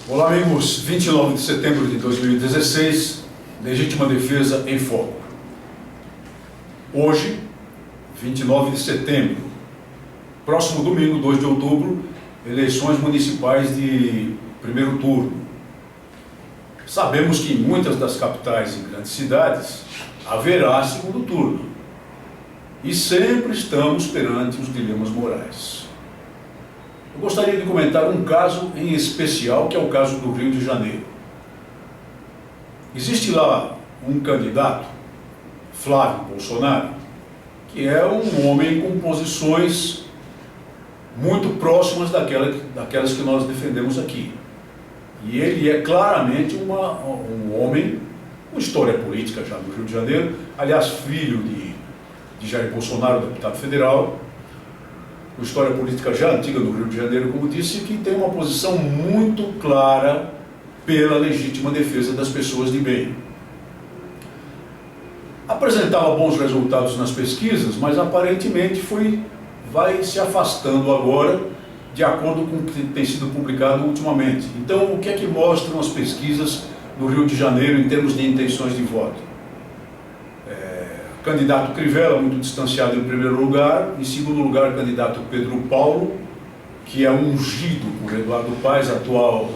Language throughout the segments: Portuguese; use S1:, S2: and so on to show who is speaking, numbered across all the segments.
S1: Olá, amigos. 29 de setembro de 2016, legítima defesa em foco. Hoje, 29 de setembro, próximo domingo, 2 de outubro, eleições municipais de primeiro turno. Sabemos que em muitas das capitais e grandes cidades haverá segundo turno. E sempre estamos perante os dilemas morais. Eu gostaria de comentar um caso em especial, que é o caso do Rio de Janeiro. Existe lá um candidato, Flávio Bolsonaro, que é um homem com posições muito próximas daquelas que nós defendemos aqui. E ele é claramente um homem com história política já no Rio de Janeiro, aliás, filho de Jair Bolsonaro, deputado federal, com história política já antiga no Rio de Janeiro, como disse, que tem uma posição muito clara pela legítima defesa das pessoas de bem. Apresentava bons resultados nas pesquisas, mas aparentemente vai se afastando agora, de acordo com o que tem sido publicado ultimamente. Então, o que é que mostram as pesquisas no Rio de Janeiro em termos de intenções de voto? Candidato Crivella, muito distanciado em primeiro lugar. Em segundo lugar, candidato Pedro Paulo, que é ungido por Eduardo Paes, atual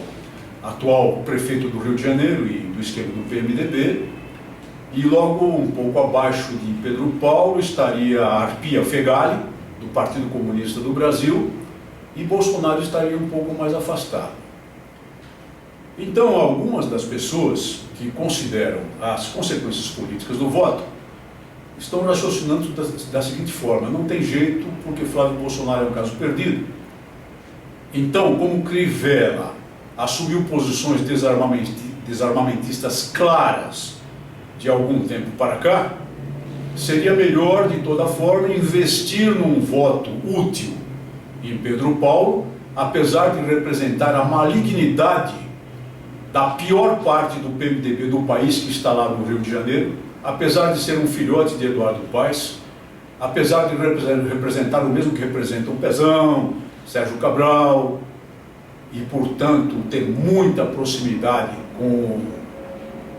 S1: prefeito do Rio de Janeiro e do esquema do PMDB. E logo um pouco abaixo de Pedro Paulo estaria a Arpia Fegali, do Partido Comunista do Brasil, e Bolsonaro estaria um pouco mais afastado. Então, algumas das pessoas que consideram as consequências políticas do voto estão raciocinando da seguinte forma: não tem jeito, porque Flávio Bolsonaro é um caso perdido. Então, como Crivella assumiu posições desarmamentistas claras de algum tempo para cá, seria melhor, de toda forma, investir num voto útil em Pedro Paulo, apesar de representar a malignidade da pior parte do PMDB do país, que está lá no Rio de Janeiro, apesar de ser um filhote de Eduardo Paes, apesar de representar o mesmo que representa o Pezão, Sérgio Cabral, e, portanto, ter muita proximidade com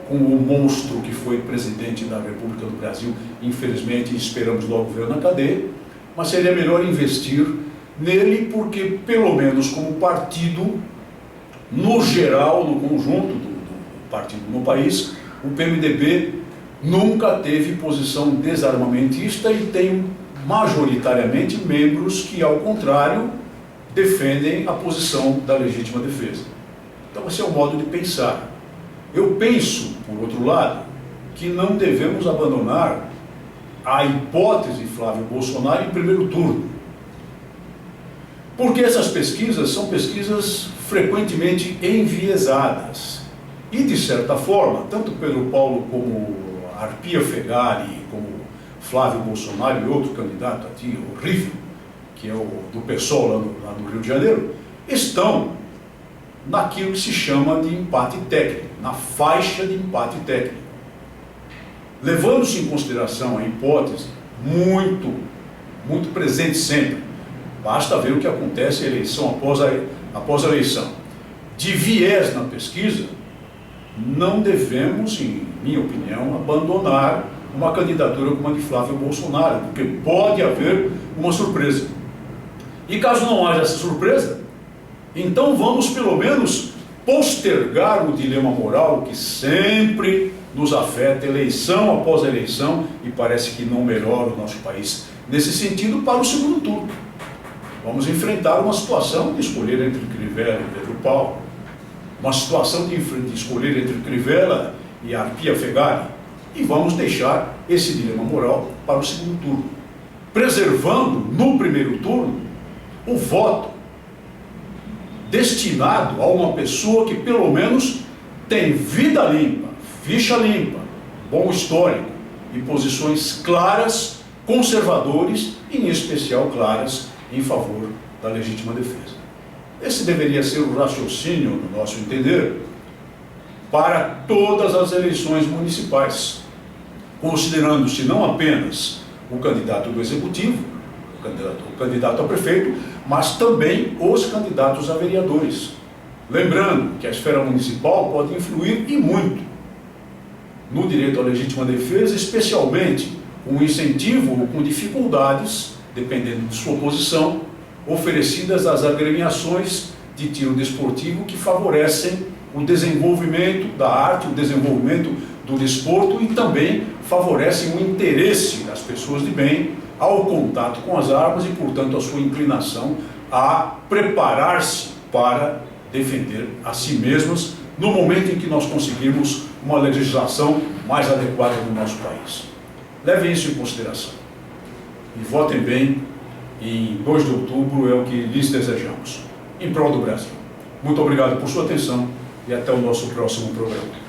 S1: o monstro que foi presidente da República do Brasil, infelizmente, esperamos logo ver na cadeia, mas seria melhor investir nele, porque, pelo menos como partido, no geral, no conjunto do partido no país, o PMDB nunca teve posição desarmamentista e tem majoritariamente membros que, ao contrário, defendem a posição da legítima defesa. Então esse é o modo de pensar. Eu penso, por outro lado, que não devemos abandonar a hipótese Flávio Bolsonaro em primeiro turno. Porque essas pesquisas são pesquisas frequentemente enviesadas. E, de certa forma, tanto Pedro Paulo como Arpia Fegali, como Flávio Bolsonaro e outro candidato aqui, horrível, que é o do PSOL lá no Rio de Janeiro, estão naquilo que se chama de empate técnico, na faixa de empate técnico. Levando-se em consideração a hipótese muito presente sempre, basta ver o que acontece eleição após a eleição, de viés na pesquisa, não devemos, em minha opinião, abandonar uma candidatura como a de Flávio Bolsonaro, porque pode haver uma surpresa. E caso não haja essa surpresa, então vamos pelo menos postergar o dilema moral que sempre nos afeta eleição após eleição, e parece que não melhora o nosso país nesse sentido, para o segundo turno. Vamos enfrentar uma situação de escolher entre Crivella e Pedro Paulo, uma situação de escolher entre Crivella e Arpia Fegali, e vamos deixar esse dilema moral para o segundo turno, preservando no primeiro turno o voto destinado a uma pessoa que pelo menos tem vida limpa, ficha limpa, bom histórico e posições claras, conservadores e, em especial, claras em favor da legítima defesa. Esse deveria ser o raciocínio, no nosso entender, para todas as eleições municipais, considerando-se não apenas o candidato do Executivo, o candidato a prefeito, mas também os candidatos a vereadores. Lembrando que a esfera municipal pode influir e muito no direito à legítima defesa, especialmente com incentivo ou com dificuldades, dependendo de sua posição, oferecidas às agremiações de tiro desportivo que favorecem o desenvolvimento da arte, o desenvolvimento do desporto e também favorecem o interesse das pessoas de bem ao contato com as armas e, portanto, a sua inclinação a preparar-se para defender a si mesmas no momento em que nós conseguirmos uma legislação mais adequada no nosso país. Levem isso em consideração e votem bem em 2 de outubro, é o que lhes desejamos, em prol do Brasil. Muito obrigado por sua atenção e até o nosso próximo programa.